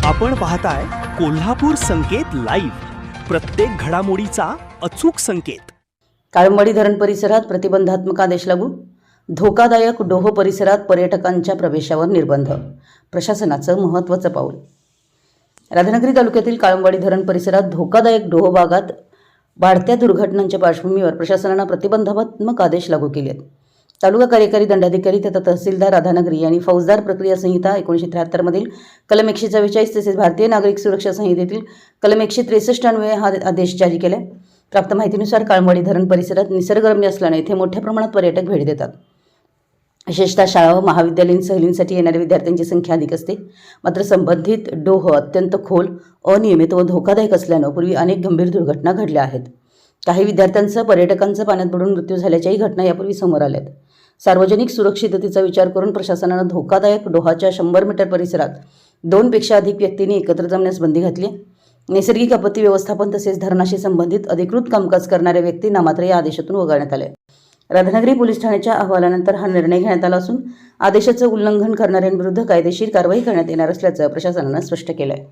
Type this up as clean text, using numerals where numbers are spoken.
आपण पाहताय कोल्हापूर संकेत लाईव्ह, प्रत्येक घडामोडीचा अचूक संकेत। काळंबडी धरण परिसरात प्रतिबंधात्मक आदेश लागू, धोकादायक डोह परिसरात पर्यटकांच्या प्रवेशावर निर्बंध, प्रशासनाचं महत्त्वाचं पाऊल। राधानगरी तालुक्यातील काळंबडी धरण परिसरात धोकादायक डोह भागात वाढत्या दुर्घटनांच्या पार्श्वभूमीवर प्रशासनाने प्रतिबंधात्मक आदेश लागू केले आहेत। तालुका कार्यकारी दंडाधिकारी तथा तहसीलदार राधानगरी यांनी फौजदार प्रक्रिया संहिता 1973 मधील कलम 144 तसेच भारतीय नागरिक सुरक्षा संहितेतील कलम 163 अन्वये हा आदेश जारी केला। प्राप्त माहितीनुसार काळंबडी धरण परिसरात निसर्गरम्य असल्याने येथे मोठ्या प्रमाणात पर्यटक भेट देतात। विशेषतः शाळा व महाविद्यालयीन सहलींसाठी येणाऱ्या विद्यार्थ्यांची संख्या अधिक असते। मात्र संबंधित डोह अत्यंत खोल, अनियमित व धोकादायक असल्याने पूर्वी अनेक गंभीर दुर्घटना घडल्या आहेत। काही विद्यार्थ्यांचा पर्यटकांचा पाण्यात बुडून मृत्यू झाल्याच्याही घटना यापूर्वी समोर आल्यात। सार्वजनिक सुरक्षिततेचा विचार करून प्रशासनाने धोकादायक डोहाच्या 100 मीटर परिसरात 2 पेक्षा अधिक व्यक्तींनी एकत्र जमण्यास बंदी घातली आहे। नैसर्गिक आपत्ती व्यवस्थापन तसेच धरणाशी संबंधित अधिकृत कामकाज करणाऱ्या व्यक्तींना मात्र या आदेशातून वगळण्यात आले। राधानगरी पोलीस ठाण्याच्या अहवालानंतर हा निर्णय घेण्यात आला असून आदेशाचे उल्लंघन करणाऱ्यांविरुद्ध कायदेशीर कारवाई करण्यात येणार असल्याचं प्रशासनाने स्पष्ट केलं आहे।